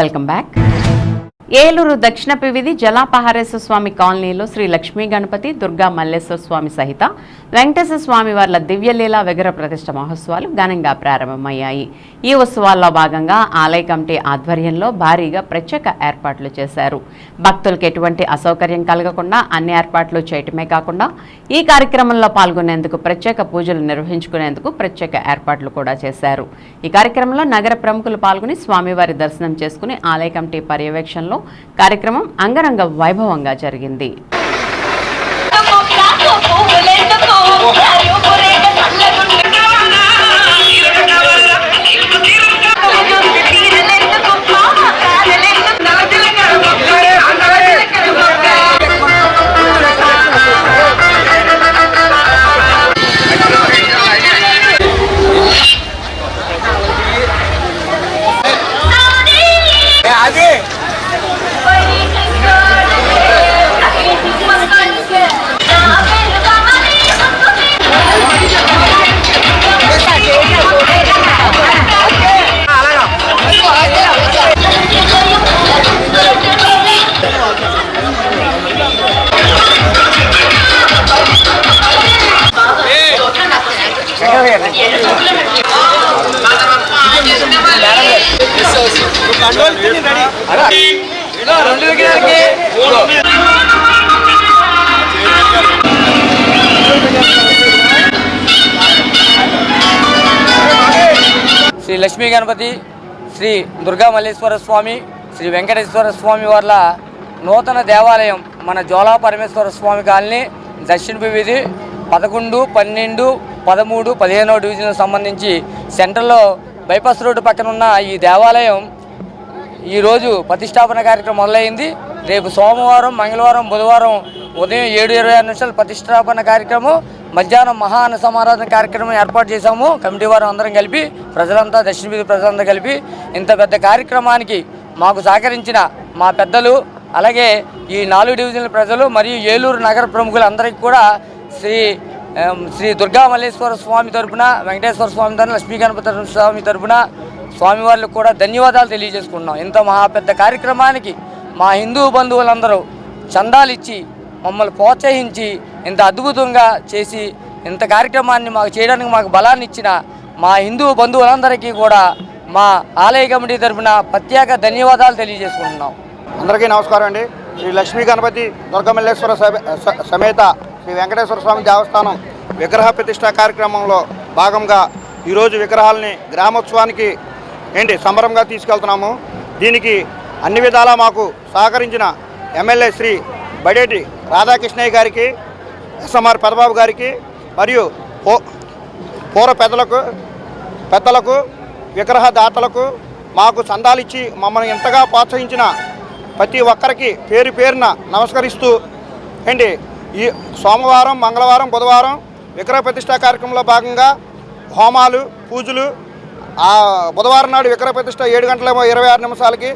Welcome back. Eluru దక్షిణ పివిధి జలాపహారేశ్వర స్వామి కాలనీలో శ్రీ లక్ష్మీ గణపతి దుర్గా మల్లేశ్వర స్వామి సహిత వెంకటేశ్వర స్వామి వార్ల దివ్యలీలా విగ్రహ ప్రతిష్ఠ మహోత్సవాలు ఘనంగా ప్రారంభమయ్యాయి. ఈ ఉత్సవాల్లో భాగంగా ఆలయ కమిటీ ఆధ్వర్యంలో భారీగా ప్రత్యేక ఏర్పాట్లు చేశారు. భక్తులకు ఎటువంటి అసౌకర్యం కలగకుండా అన్ని ఏర్పాట్లు చేయటమే కాకుండా ఈ కార్యక్రమంలో పాల్గొనేందుకు ప్రత్యేక పూజలు నిర్వహించుకునేందుకు ప్రత్యేక ఏర్పాట్లు కూడా చేశారు. ఈ కార్యక్రమంలో నగర ప్రముఖులు పాల్గొని స్వామివారి దర్శనం చేసుకుని ఆలయ కమిటీ పర్యవేక్షణలో కార్యక్రమం అంగరంగ వైభవంగా జరిగింది. శ్రీ లక్ష్మీ గణపతి, శ్రీ దుర్గా మల్లేశ్వర స్వామి, శ్రీ వెంకటేశ్వర స్వామి వార్ల నూతన దేవాలయం మన జ్వాలా పరమేశ్వర స్వామి కాలనీ దక్షిణ వీధి 11, 12, 13, 15 డివిజన్లకు సంబంధించి సెంటర్లో బైపాస్ రోడ్డు పక్కన ఉన్న ఈ దేవాలయం ఈరోజు ప్రతిష్టాపన కార్యక్రమం మొదలైంది. రేపు సోమవారం, మంగళవారం, బుధవారం ఉదయం 7:26 ప్రతిష్టాపన కార్యక్రమం, మధ్యాహ్నం మహా అన్న సమారాధన కార్యక్రమం ఏర్పాటు చేశాము. కమిటీ వారు అందరం కలిపి, ప్రజలంతా, దక్షిణ వీధి ప్రజలంతా కలిపి ఇంత పెద్ద కార్యక్రమానికి మాకు సహకరించిన మా పెద్దలు, అలాగే ఈ 4 డివిజన్ల ప్రజలు మరియు ఏలూరు నగర ప్రముఖులందరికీ కూడా శ్రీ దుర్గా మల్లేశ్వర స్వామి తరపున, వెంకటేశ్వర స్వామి తరపున, లక్ష్మీ గణపతి స్వామి తరపున స్వామివార్లకు కూడా ధన్యవాదాలు తెలియజేసుకుంటున్నాం. ఇంత మహా పెద్ద కార్యక్రమానికి మా హిందూ బంధువులందరూ చందాలు ఇచ్చి మమ్మల్ని ప్రోత్సహించి ఇంత అద్భుతంగా చేసి ఇంత కార్యక్రమాన్ని మాకు చేయడానికి మాకు బలాన్ని ఇచ్చిన మా హిందూ బంధువులందరికీ కూడా మా ఆలయ కమిటీ తరఫున ప్రత్యేక ధన్యవాదాలు తెలియజేసుకుంటున్నాం. అందరికీ నమస్కారం అండి. శ్రీ లక్ష్మీ గణపతి దుర్గమల్లేశ్వర సమేత శ్రీ వెంకటేశ్వర స్వామి దేవస్థానం విగ్రహ ప్రతిష్ట కార్యక్రమంలో భాగంగా ఈరోజు విగ్రహాలని గ్రామోత్సవానికి సంబరంగా తీసుకెళ్తున్నాము. దీనికి అన్ని విధాలా మాకు సహకరించిన ఎమ్మెల్యే శ్రీ బడేటి రాధాకృష్ణయ్య గారికి, ఎస్ఎంఆర్ పెదబాబు గారికి మరియు పూర్వ పెద్దలకు విగ్రహ దాతలకు మాకు చందాలిచ్చి మమ్మల్ని ఎంతగా ప్రోత్సహించిన ప్రతి ఒక్కరికి పేరు పేరున నమస్కరిస్తూ ఈ సోమవారం, మంగళవారం, బుధవారం విగ్రహ ప్రతిష్ఠా కార్యక్రమంలో భాగంగా హోమాలు, పూజలు, బుధవారం నాడు విగ్రహ ప్రతిష్ఠ 7:26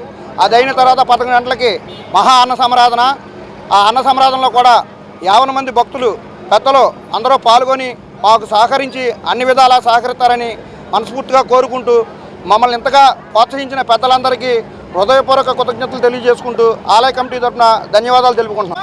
అదైన తర్వాత 11 గంటలకి మహా అన్న సమారాధన. ఆ అన్న సమారాధనలో కూడా 50 మంది భక్తులు, పెద్దలు అందరూ పాల్గొని మాకు సహకరించి అన్ని విధాలా సహకరిస్తారని మనస్ఫూర్తిగా కోరుకుంటూ మమ్మల్ని ఇంతగా ప్రోత్సహించిన పెద్దలందరికీ హృదయపూర్వక కృతజ్ఞతలు తెలియజేసుకుంటూ ఆలయ కమిటీ తరఫున ధన్యవాదాలు తెలుపుకుంటున్నాం.